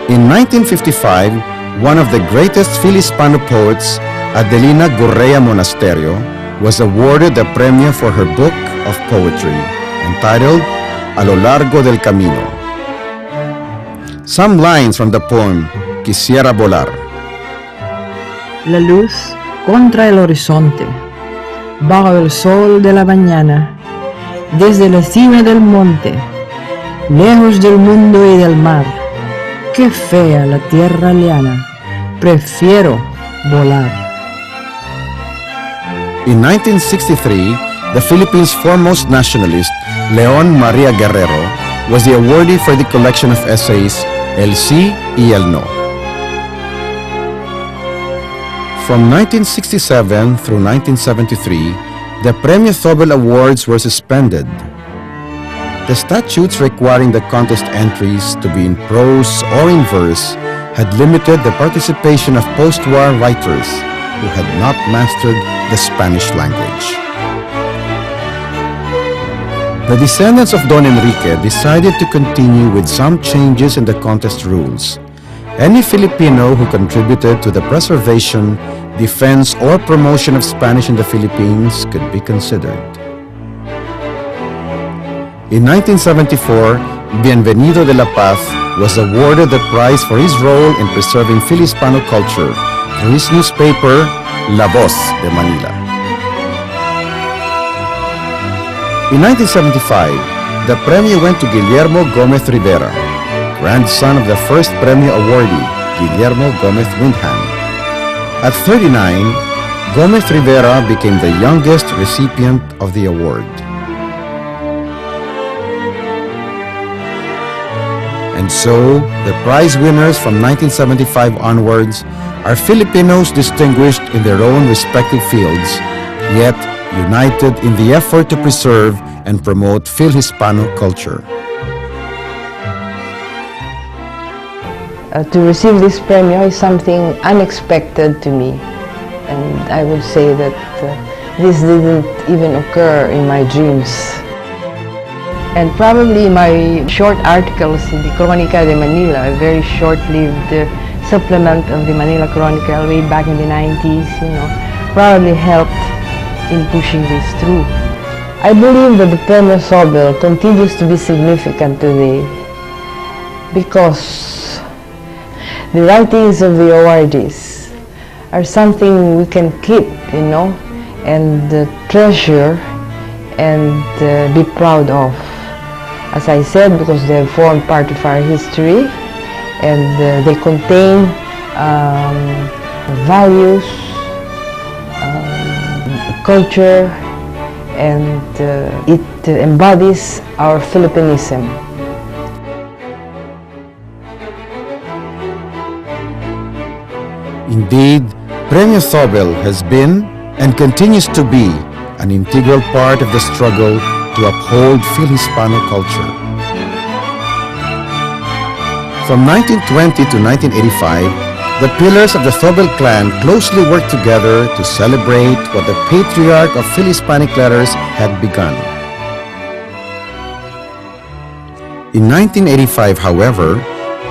In 1955, one of the greatest Filipino poets, Adelina Gurrea Monasterio, was awarded the premio for her book of poetry, entitled A lo largo del camino. Some lines from the poem, Quisiera volar. La luz contra el horizonte, bajo el sol de la mañana, desde la cima del monte, lejos del mundo y del mar. Qué fea la tierra llana, prefiero volar. In 1963, the Philippines' foremost nationalist, Leon Maria Guerrero, was the awardee for the collection of essays El Sí y El No. From 1967 through 1973, the Premio Zobel Awards were suspended. The statutes requiring the contest entries to be in prose or in verse had limited the participation of post-war writers who had not mastered the Spanish language. The descendants of Don Enrique decided to continue with some changes in the contest rules. Any Filipino who contributed to the preservation, defense, or promotion of Spanish in the Philippines could be considered. In 1974, Bienvenido de la Paz was awarded the prize for his role in preserving Filipino culture through his newspaper, La Voz de Manila. In 1975, the premio went to Guillermo Gomez Rivera, grandson of the first premio awardee, Guillermo Gomez Windham. At 39, Gomez Rivera became the youngest recipient of the award. And so, the prize winners from 1975 onwards are Filipinos distinguished in their own respective fields, yet united in the effort to preserve and promote Fil-Hispano culture. To receive this premio is something unexpected to me, and I would say that this didn't even occur in my dreams. And probably my short articles in the Crónica de Manila, a very short-lived supplement of the Manila Chronicle way back in the 90s, probably helped in pushing this through. I believe that the Premio Zobel continues to be significant today because the writings of the awardees are something we can keep, and treasure and be proud of. As I said, because they have formed part of our history and they contain values, culture, and it embodies our Filipinism. Indeed, Premio Zobel has been and continues to be an integral part of the struggle to uphold Fil-Hispano culture. From 1920 to 1985, the pillars of the Zobel clan closely worked together to celebrate what the patriarch of Fil-Hispanic letters had begun. In 1985, however,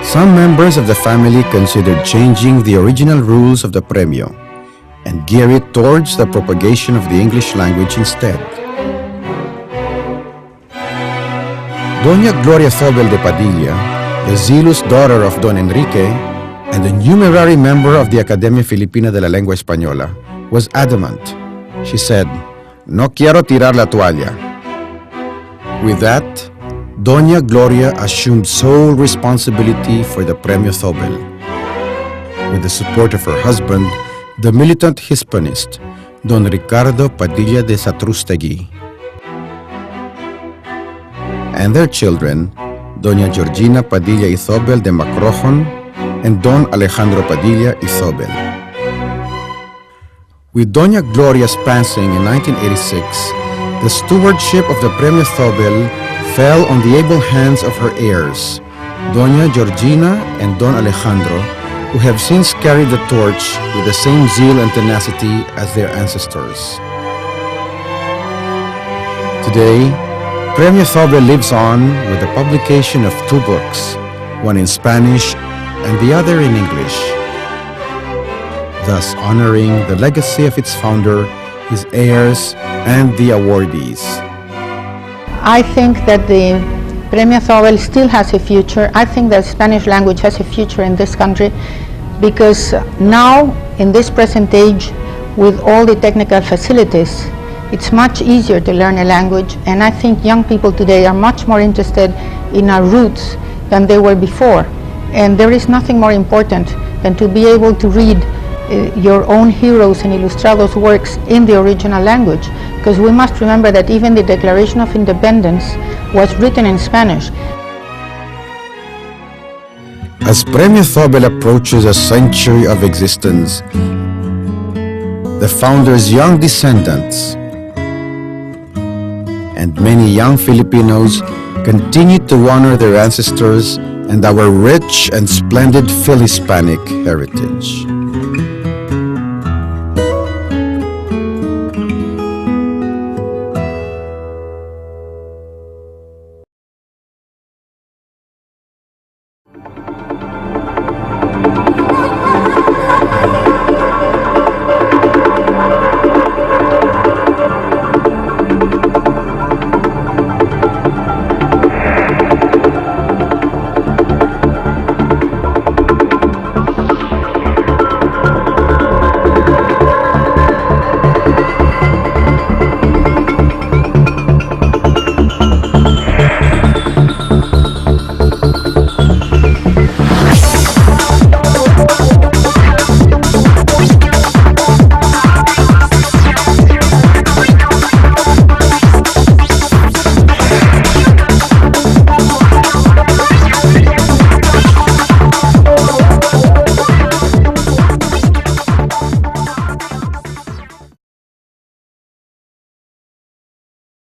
some members of the family considered changing the original rules of the premio and gear it towards the propagation of the English language instead. Doña Gloria Zobel de Padilla, the zealous daughter of Don Enrique and a numerary member of the Academia Filipina de la Lengua Española, was adamant. She said, "No quiero tirar la toalla." With that, Doña Gloria assumed sole responsibility for the Premio Zobel. With the support of her husband, the militant Hispanist, Don Ricardo Padilla de Satrústegui, and their children, Doña Georgina Padilla y Zobel de Macrojon and Don Alejandro Padilla y Zobel. With Doña Gloria's passing in 1986, the stewardship of the Premio Zobel fell on the able hands of her heirs, Doña Georgina and Don Alejandro, who have since carried the torch with the same zeal and tenacity as their ancestors. Today, Premio Zobel lives on with the publication of 2 books, one in Spanish and the other in English, thus honoring the legacy of its founder, his heirs, and the awardees. I think that the Premio Zobel still has a future. I think that Spanish language has a future in this country because now, in this present age, with all the technical facilities, it's much easier to learn a language, and I think young people today are much more interested in our roots than they were before. And there is nothing more important than to be able to read your own heroes and ilustrados works in the original language, because we must remember that even the Declaration of Independence was written in Spanish. As Premio Zobel approaches a century of existence, the founder's young descendants and many young Filipinos continue to honor their ancestors and our rich and splendid Phil-Hispanic heritage.